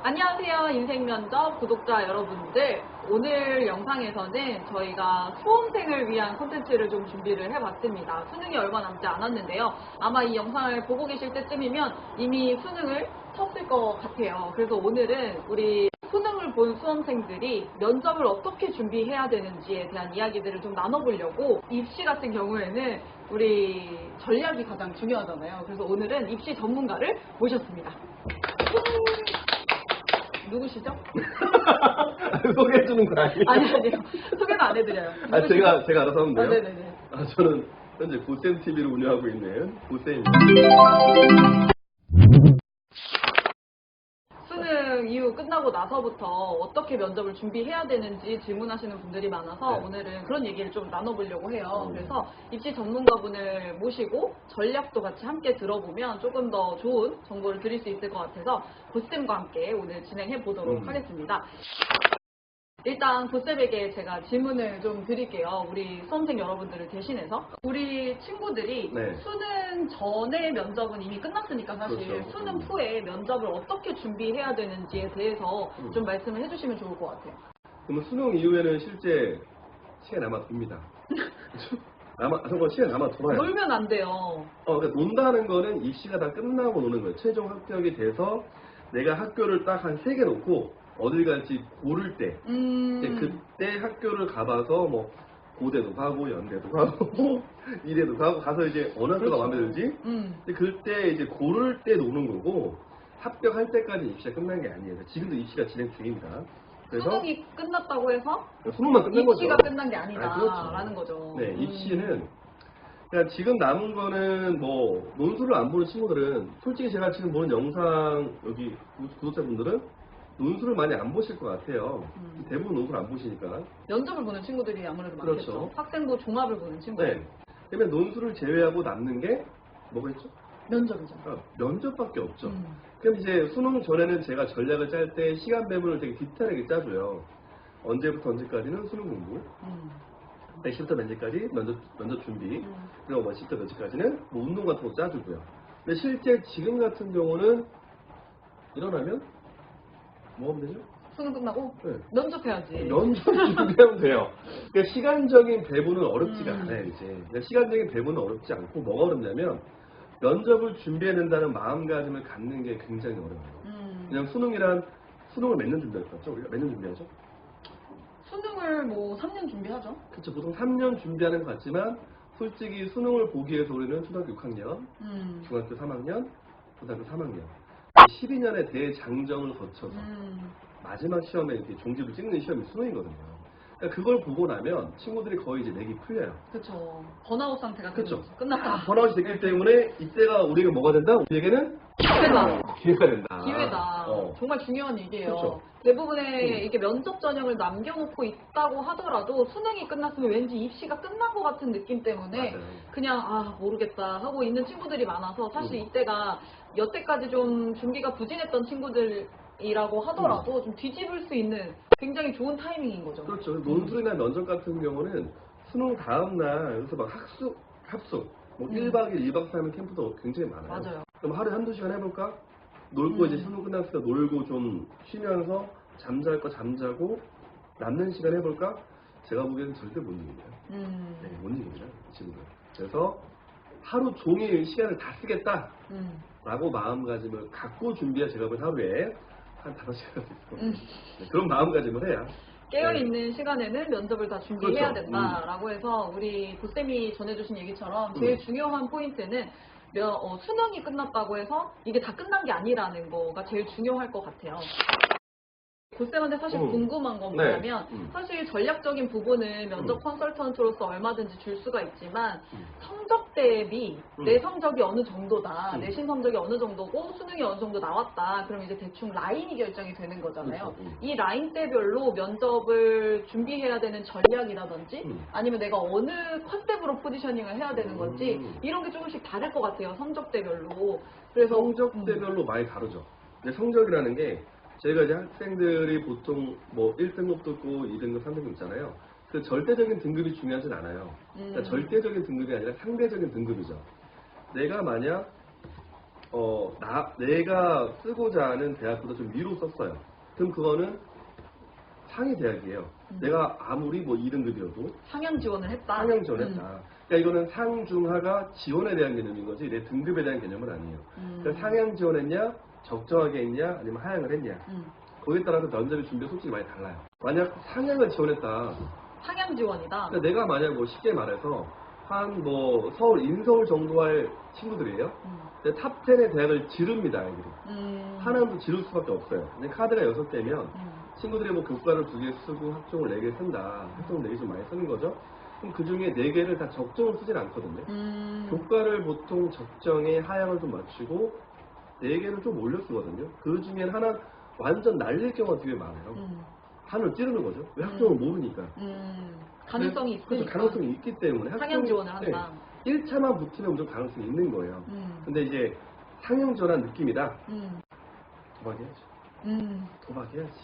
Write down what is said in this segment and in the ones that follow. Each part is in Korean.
안녕하세요. 인생면접 구독자 여러분들. 오늘 영상에서는 저희가 수험생을 위한 콘텐츠를 좀 준비를 해봤습니다. 수능이 얼마 남지 않았는데요. 아마 이 영상을 보고 계실 때쯤이면 이미 수능을 쳤을 것 같아요. 그래서 오늘은 우리 수능을 본 수험생들이 면접을 어떻게 준비해야 되는지에 대한 이야기들을 좀 나눠보려고, 입시 같은 경우에는 우리 전략이 가장 중요하잖아요. 그래서 오늘은 입시 전문가를 모셨습니다. 누구시죠? 소개해주는 거 아니에요? 아니요. 소개는 안 해드려요. 아, 제가 알아서 하면 돼요? 네네네. 저는 현재 고쌤 TV를 운영하고 있는 고쌤입니다. 수능 이후 끝나고 나서부터 어떻게 면접을 준비해야 되는지 질문하시는 분들이 많아서 네. 오늘은 그런 얘기를 좀 나눠보려고 해요. 그래서 입시 전문가분을 모시고 전략도 같이 함께 들어보면 조금 더 좋은 정보를 드릴 수 있을 것 같아서 고쌤과 함께 오늘 진행해 보도록 하겠습니다. 일단 고쌤에게 제가 질문을 좀 드릴게요. 우리 수험생 여러분들을 대신해서. 우리 친구들이 네. 수능 전에 면접은 이미 끝났으니까 사실 그렇죠. 수능 후에 면접을 어떻게 준비해야 되는지에 대해서 좀 말씀을 해주시면 좋을 것 같아요. 그러면 수능 이후에는 실제 시간이 남아 돕니다. 정말 시간이 남아 돌아요. 놀면 안 돼요. 그러니까 논다는 거는 입시가 다 끝나고 노는 거예요. 최종 합격이 돼서 내가 학교를 딱 한 3개 놓고 어딜 갈지 고를 때 이제 그때 학교를 가봐서 뭐 고대도 가고 연대도 가고 이대도 가서 이제 어느 학교가 마음에 들지 근데 그때 이제 고를 때 노는 거고 합격할 때까지 입시가 끝난 게 아니에요. 지금도 입시가 진행 중입니다. 그래서 수능이 끝났다고 해서 수능만 끝난 거죠. 입시가 끝난 게 아니다 그렇죠. 라는 거죠. 네, 입시는 그냥 지금 남은 거는 뭐 논술을 안 보는 친구들은 솔직히 제가 지금 보는 영상 여기 구독자분들은 논술을 많이 안 보실 것 같아요. 대부분 논술 안 보시니까. 면접을 보는 친구들이 아무래도 많겠죠. 그렇죠. 학생부 종합을 보는 친구들. 네. 그러면 논술을 제외하고 남는 게 뭐가 있죠? 면접이죠. 면접밖에 없죠. 그럼 이제 수능 전에는 제가 전략을 짤 때 시간 배분을 되게 디테일하게 짜줘요. 언제부터 언제까지는 수능 공부, 몇 시부터 몇 시까지 면접 준비, 그리고 몇 시부터 몇 시까지는 뭐 운동 같은 거 짜주고요. 근데 실제 지금 같은 경우는 일어나면 뭐 하면 되죠? 수능 끝나고 네. 면접해야지. 면접 준비하면 돼요. 그러니까 시간적인 배분은 어렵지가 않아요, 이제. 그러니까 시간적인 배분은 어렵지 않고 뭐가 어렵냐면 면접을 준비해야 된다는 마음가짐을 갖는 게 굉장히 어려워요. 그냥 수능을 몇 년 준비할 것 같죠? 우리가 몇 년 준비하죠? 수능을 뭐 3년 준비하죠. 그렇죠. 보통 3년 준비하는 것 같지만 솔직히 수능을 보기 위해서 우리는 초등학교 6학년, 중학교 3학년, 고등학교 3학년 12년의 대장정을 거쳐서 마지막 시험에 이렇게 종지를 찍는 시험이 수능이거든요. 그러니까 그걸 보고 나면 친구들이 거의 이제 맥이 풀려요. 그렇죠. 번아웃 상태가 그쵸. 끝났다. 번아웃이 되기 때문에 이때가 우리가 뭐가 된다? 우리에게는 기회가 된다. 기회다. 정말 중요한 얘기예요. 그쵸. 대부분의 이게 면접 전형을 남겨놓고 있다고 하더라도 수능이 끝났으면 왠지 입시가 끝난 것 같은 느낌 때문에 맞아요. 그냥 모르겠다 하고 있는 친구들이 많아서 사실 이때가 여태까지 좀 준비가 부진했던 친구들이라고 하더라도 좀 뒤집을 수 있는 굉장히 좋은 타이밍인 거죠. 그렇죠. 논술이나 면접 같은 경우는 수능 다음날 여기서 막 합숙, 뭐 1박 2일, 2박 3일 캠프도 굉장히 많아요. 맞아요. 그럼 하루에 한두 시간 해볼까? 놀고 이제 수능 끝났으니까 놀고 좀 쉬면서 잠잘 거 잠자고 남는 시간 해볼까? 제가 보기에는 절대 못 이깁니다. 네, 못 이깁니다. 지금은. 그래서 하루 종일 시간을 다 쓰겠다 라고 마음가짐을 갖고 준비해. 제가 보기엔 하루에 한 5시간 있고 네, 그런 마음가짐을 해야 깨어있는 시간에는 면접을 다 준비해야 그렇죠. 된다라고 해서 우리 고쌤이 전해주신 얘기처럼 제일 중요한 포인트는 수능이 끝났다고 해서 이게 다 끝난 게 아니라는 거가 제일 중요할 것 같아요. 고쌤한테 사실 궁금한 건 뭐냐면 사실 전략적인 부분은 면접 컨설턴트로서 얼마든지 줄 수가 있지만 성적 대비 내 성적이 어느 정도다, 내신 성적이 어느 정도고 수능이 어느 정도 나왔다, 그럼 이제 대충 라인이 결정이 되는 거잖아요. 이 라인대별로 면접을 준비해야 되는 전략이라든지 아니면 내가 어느 컨셉으로 포지셔닝을 해야 되는 건지 이런 게 조금씩 다를 것 같아요. 성적대별로. 그래서 성적대별로 많이 다르죠. 근데 성적이라는 게 저희가 이제 학생들이 보통 뭐 1등급도 있고 2등급, 3등급 있잖아요. 그 절대적인 등급이 중요하진 않아요. 그러니까 절대적인 등급이 아니라 상대적인 등급이죠. 내가 만약 내가 쓰고자 하는 대학보다 좀 위로 썼어요. 그럼 그거는 상위 대학이에요. 내가 아무리 뭐 2등급이어도 상향 지원을 했다. 상향 지원했다. 그러니까 이거는 상중하가 지원에 대한 개념인 거지 내 등급에 대한 개념은 아니에요. 그러니까 상향 지원했냐, 적정하게 했냐, 아니면 하향을 했냐. 거기에 따라서 면접의 준비가 솔직히 많이 달라요. 만약 상향을 지원했다. 상향 지원이다. 그러니까 내가 만약 뭐 쉽게 말해서 한 뭐 서울, 인서울 정도 할 친구들이에요. 근데 탑 10의 대학을 지릅니다, 아이들이. 하나도 지를 수밖에 없어요. 근데 카드가 6개면 친구들이 뭐 교과를 2개 쓰고 학종을 4개 쓴다. 학종을 4개 좀 많이 쓰는 거죠. 그럼 그 중에 4개를 다 적정을 쓰진 않거든요. 교과를 보통 적정에 하향을 좀 맞추고 4개를 좀 올려 쓰거든요. 그 중엔 하나 완전 날릴 경우가 되게 많아요. 하늘 찌르는 거죠. 왜 학종을 모르니까. 가능성이 있으니까. 그렇죠. 가능성이 있기 때문에. 상향 지원을 한다. 1차만 붙으면 무조건 가능성이 있는 거예요. 근데 이제 상향 지원한 느낌이다. 도박해야지. 도박해야지.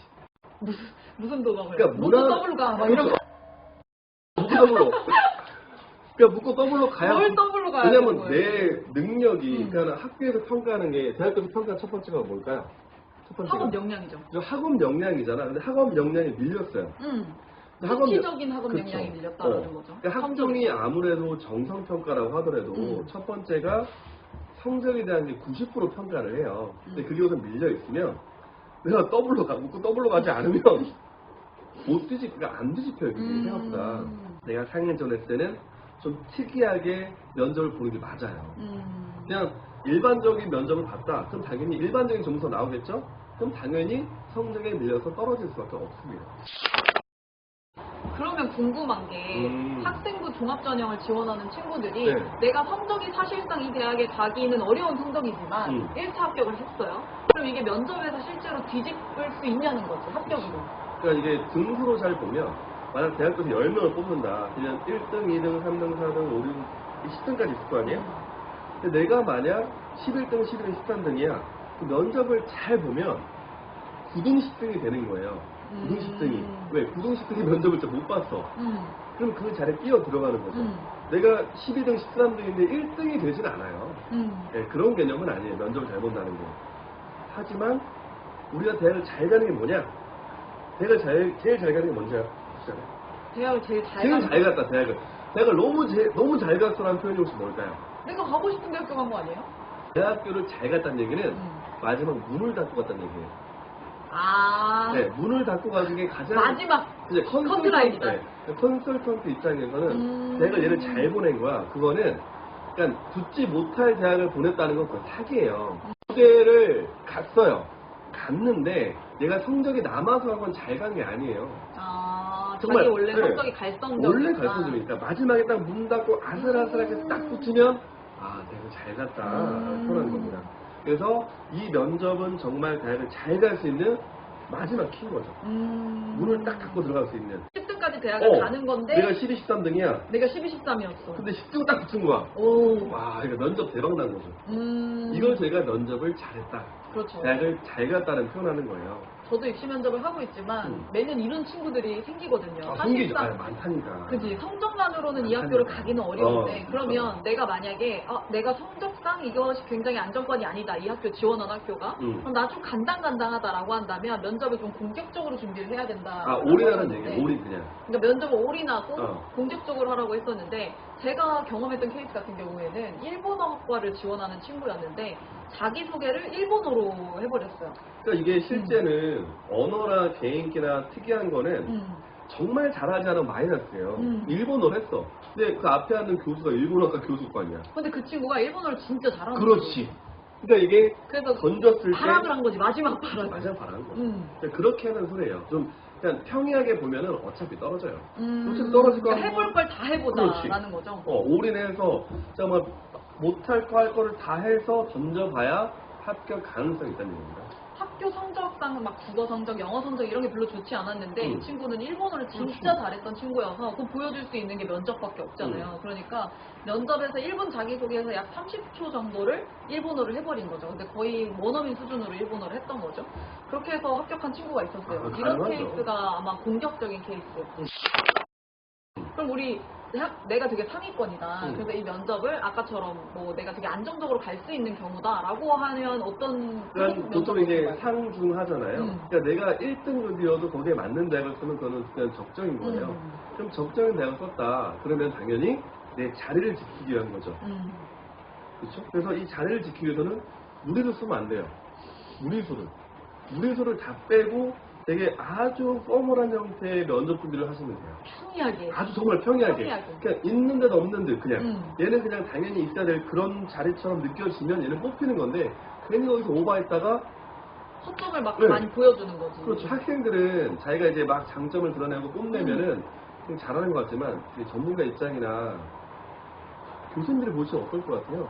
무슨 도박을? 그러니까 묶고 더블로 가. 막 이런 거. 묶고 더블로. 그러니까 묶고 더블로 가야. 뭘 더블로 가야 왜냐면 내 능력이, 그러니까 학교에서 평가하는 게, 대학교에서 평가한 첫 번째가 뭘까요? 첫 번째가 학업 역량이죠. 학업 역량이잖아. 근데 학업 역량이 밀렸어요. 수치적인 학업 그렇죠. 역량이 밀렸다는 거죠. 그러니까 학종이 아무래도 정성평가라고 하더라도 첫 번째가 성적에 대한 게 90% 평가를 해요. 근데 그게 우선 밀려있으면 내가 더블로 묶고 더블로 가지 않으면 못 뒤집, 그러니까 안 뒤집혀요. 그게 생각보다. 내가 상향 지원했을 때는 좀 특이하게 면접을 보는 게 맞아요. 그냥 일반적인 면접을 봤다. 그럼 당연히 일반적인 점수가 나오겠죠? 그럼 당연히 성적에 밀려서 떨어질 수밖에 없습니다. 그러면 궁금한 게 학생부 종합전형을 지원하는 친구들이 네. 내가 성적이 사실상 이 대학에 가기는 어려운 성적이지만 1차 합격을 했어요. 그럼 이게 면접에서 실제로 뒤집을 수 있냐는 거죠. 합격으로. 그러니까 이게 등수로 잘 보면 만약 대학교에서 10명을 뽑는다. 그냥 1등, 2등, 3등, 4등, 5등, 10등까지 있을 거 아니에요? 근데 내가 만약 11등, 12등, 13등이야. 그 면접을 잘 보면 9등, 10등이 되는 거예요. 9등, 10등이. 왜? 9등, 10등이 면접을 잘 못 봤어. 그럼 그 자리에 끼어 들어가는 거죠. 내가 12등, 13등인데 1등이 되진 않아요. 네, 그런 개념은 아니에요. 면접을 잘 본다는 게. 하지만 우리가 대학을 잘 가는 게 뭐냐? 대학을 제일 잘 가는 게 뭔지 아시잖아요? 대학을 제일 잘 제일 잘 갔다, 대학을. 대학을 너무 잘 갔어라는 표현이 혹시 뭘까요? 내가 가고 싶은 대학교 간 거 아니에요? 대학교를 잘 갔다는 얘기는 마지막 문을 닫고 갔다는 얘기예요. 아. 네, 문을 닫고 가는 게 가장 마지막 이제 커트라인이다. 컨설턴트 입장에서는 대학을 얘를 잘 보낸 거야. 그거는 그러니까 붙지 못할 대학을 보냈다는 건 그건 사기예요. 무대를 갔어요. 갔는데 내가 성적이 남아서 한 건 잘 간 게 아니에요. 아, 정말, 자기 원래 네. 성적이 갈성적이니까. 원래 갈성적이니까 마지막에 딱 문 닫고 아슬아슬하게 딱 붙으면 아, 내가 잘 갔다 표현하는 겁니다. 그래서 이 면접은 정말 대학을 잘 갈 수 있는 마지막 키인 거죠. 문을 딱 닫고 들어갈 수 있는. 10등까지 대학을 가는 건데 내가 12, 13등이야. 내가 12, 13이었어. 근데 10등 딱 붙은 거야. 오. 와, 이거 면접 대박 난 거죠. 이걸 저희가 면접을 잘했다. 그렇죠. 대학을 잘 갔다는 표현하는 거예요. 저도 입시 면접을 하고 있지만 매년 이런 친구들이 생기거든요. 생기죠. 사실상 많다니까. 그지 성적만으로는 이 학교를 가기는 어려운데 그러면 내가 만약에 내가 성적상 이것이 굉장히 안정권이 아니다 이 학교 지원한 학교가 그럼 나 좀 간당간당하다라고 한다면 면접을 좀 공격적으로 준비를 해야 된다. 아, 올인하는 얘기. 올인 그냥. 그러니까 면접을 올인하고 공격적으로 하라고 했었는데 제가 경험했던 케이스 같은 경우에는 일본어학과를 지원하는 친구였는데 자기소개를 일본어로 해버렸어요. 그러니까 이게 실제는 언어나 개인기나 특이한 거는 정말 잘하지 않으면 마이너스예요. 일본어를 했어. 근데 그 앞에 앉는 교수가 일본어과 교수일 거 아니야. 근데 그 친구가 일본어를 진짜 잘하는 그렇지. 그러니까 이게 그래서 던졌을 바람을 한 거지. 마지막 바람. 마지막 바람한 거죠. 그러니까 그렇게 하는 소리예요. 좀 그냥 평이하게 보면은 어차피 떨어져요. 어차피 떨어질 거 그러니까 해볼 걸 다 해보자라는 거죠. 올인해서 정말 못할 거 할 거를 다 해서 던져봐야 합격 가능성이 있다는 얘기입니다. 학교 성적상 막 국어 성적, 영어 성적 이런 게 별로 좋지 않았는데 이 친구는 일본어를 진짜 잘했던 친구여서 그거 보여줄 수 있는 게 면접밖에 없잖아요. 그러니까 면접에서 1분 자기소개에서 약 30초 정도를 일본어를 해버린 거죠. 근데 거의 원어민 수준으로 일본어를 했던 거죠. 그렇게 해서 합격한 친구가 있었어요. 이런 가능하죠. 케이스가 아마 공격적인 케이스. 그럼 우리 내가 되게 상위권이다. 그래서 이 면접을 아까처럼 뭐 내가 되게 안정적으로 갈 수 있는 경우다라고 하면 어떤 그러니까 보통 이제 상중하잖아요. 그러니까 내가 1등급이어도 거기에 맞는 대학을 쓰면 그거는 그냥 적정인 거예요. 그럼 적정인 대학을 썼다. 그러면 당연히 내 자리를 지키기 위한 거죠. 그렇죠? 그래서 이 자리를 지키기 위해서는 무리를 쓰면 안 돼요. 무리수를 다 빼고 되게 아주 포멀한 형태의 면접 준비를 하시면 돼요. 평이하게. 아주 정말 평이하게. 그냥 있는 듯 없는 듯 그냥. 얘는 그냥 당연히 있어야 될 그런 자리처럼 느껴지면 얘는 뽑히는 건데 괜히 거기서 오버했다가 허점을 막 많이 보여주는 거지. 그렇죠. 학생들은 자기가 이제 막 장점을 드러내고 뽐내면은 되게 잘하는 것 같지만 전문가 입장이나 교수님들이 보시면 어떨 것 같아요?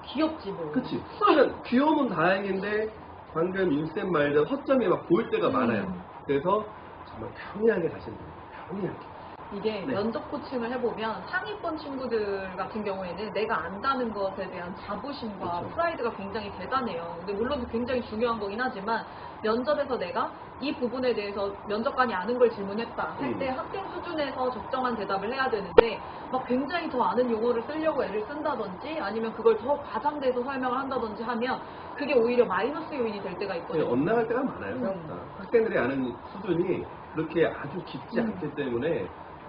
귀엽지 뭐. 그치. 그러니까 귀여우면 다행인데 방금 임쌤 말대로 허점이 막 보일 때가 많아요. 그래서 정말 평이하게 가시는 거예요. 평이하게. 이게 면접 코칭을 해보면 상위권 친구들 같은 경우에는 내가 안다는 것에 대한 자부심과 프라이드가 굉장히 대단해요. 근데 물론 굉장히 중요한 거긴 하지만 면접에서 내가 이 부분에 대해서 면접관이 아는 걸 질문했다 할 때 학생 수준에서 적정한 대답을 해야 되는데 막 굉장히 더 아는 용어를 쓰려고 애를 쓴다든지 아니면 그걸 더 과장돼서 설명을 한다든지 하면 그게 오히려 마이너스 요인이 될 때가 있거든요. 엇나갈 때가 많아요. 생각보다. 학생들이 아는 수준이 그렇게 아주 깊지 않기 때문에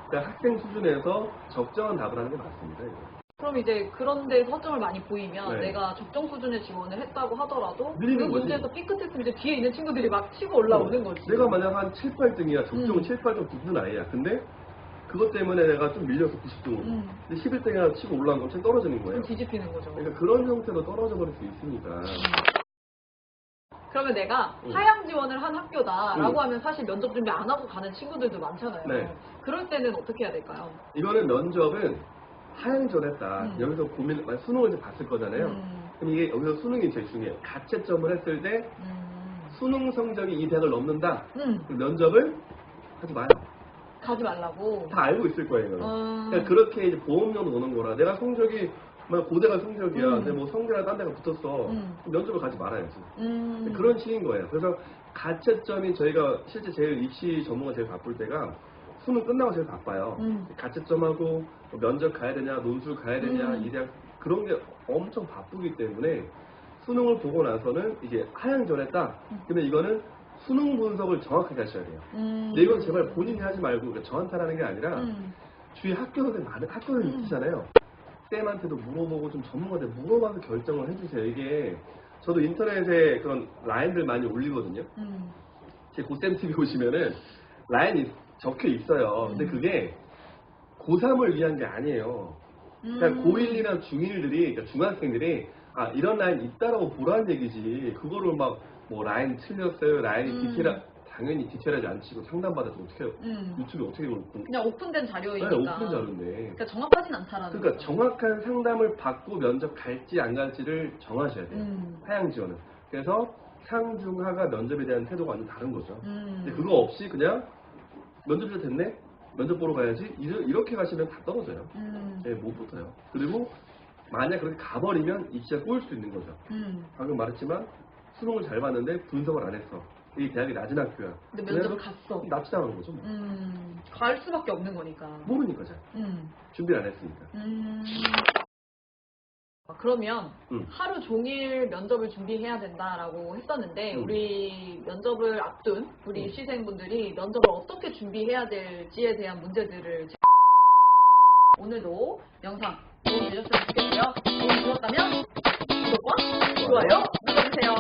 그러니까 학생 수준에서 적정한 답을 하는 게 맞습니다. 이거. 그럼 이제 그런 데서 허점을 많이 보이면 내가 적정 수준의 지원을 했다고 하더라도 그 느리는 거지. 문제에서 핑크테스트 이제 뒤에 있는 친구들이 막 치고 올라오는 거지. 내가 만약 한 7, 8등이야. 적정 7, 8등 붙는 아이야. 근데 그것 때문에 내가 좀 밀려서 90등으로. 근데 11등이나 치고 올라온 건 떨어지는 거예요. 뒤집히는 거죠. 그러니까 그런 형태로 떨어져 버릴 수 있으니까. 그러면 내가 하향 지원을 한 학교다라고 하면 사실 면접 준비 안 하고 가는 친구들도 많잖아요. 네. 그럴 때는 어떻게 해야 될까요? 이거는 면접은 하향 지원했다. 여기서 고민, 수능을 이제 봤을 거잖아요. 그럼 이게 여기서 수능이 제일 중요해요. 가채점을 했을 때 수능 성적이 이 대학을 넘는다. 그럼 면접을 하지 마요. 가지 말라고. 다 알고 있을 거예요. 그러니까 그렇게 이제 보험료로 노는 거라. 내가 성적이 고대가 성적이야. 근데 뭐 성대랑 딴 데가 붙었어. 면접을 가지 말아야지. 그런 식인 거예요. 그래서 가채점이 저희가 실제 제일 입시 전문가 제일 바쁠 때가 수능 끝나고 제일 바빠요. 가채점하고 면접 가야 되냐, 논술 가야 되냐, 이 대학 그런 게 엄청 바쁘기 때문에 수능을 보고 나서는 이제 하향 지원했다. 그러면 이거는 수능 분석을 정확하게 하셔야 돼요. 근데 이건 제발 본인이 하지 말고 그러니까 저한테 하는 게 아니라 주위 학교 선생님 많은 학교 선생님 있으시잖아요. 쌤한테도 물어보고 좀 전문가한테 물어봐서 결정을 해주세요. 이게 저도 인터넷에 그런 라인들 많이 올리거든요. 제 고쌤 TV 보시면은 라인이 적혀 있어요. 근데 그게 고3을 위한 게 아니에요. 그러니까 고1이나 중1들이, 그러니까 중학생들이 아 이런 라인 있다라고 보라는 얘기지. 그거를 막 뭐 라인 틀렸어요. 라인이 당연히 디테일하지 않지고 상담받아서 어떻게 해요? 유튜브에 어떻게 그렇고 그냥 오픈된 자료이니까. 네, 오픈된 자료인데. 그러니까 정확하진 않다라는 그러니까 거죠. 정확한 정확한 상담을 받고 면접 갈지 안 갈지를 정하셔야 돼요. 하향 지원은. 그래서 상중하가 면접에 대한 태도가 완전 다른 거죠. 근데 그거 없이 그냥 면접이 됐네? 면접 보러 가야지? 이렇게 가시면 다 떨어져요. 네, 못 붙어요. 그리고 만약 그렇게 가버리면 입시가 꼬일 수도 있는 거죠. 방금 말했지만 수능을 잘 봤는데 분석을 안 했어. 이 대학이 낮은 학교야. 근데 면접을 갔어. 납치당한 거죠. 뭐. 갈 수밖에 없는 거니까. 모르니까 잘. 준비를 안 했으니까. 그러면 하루 종일 면접을 준비해야 된다라고 했었는데 우리 면접을 앞둔 우리 입시생분들이 면접을 어떻게 준비해야 될지에 대한 문제들을 오늘도 영상 도움이 되셨으면 좋겠고요. 도움이 되셨다면 구독과 좋아요 눌러주세요.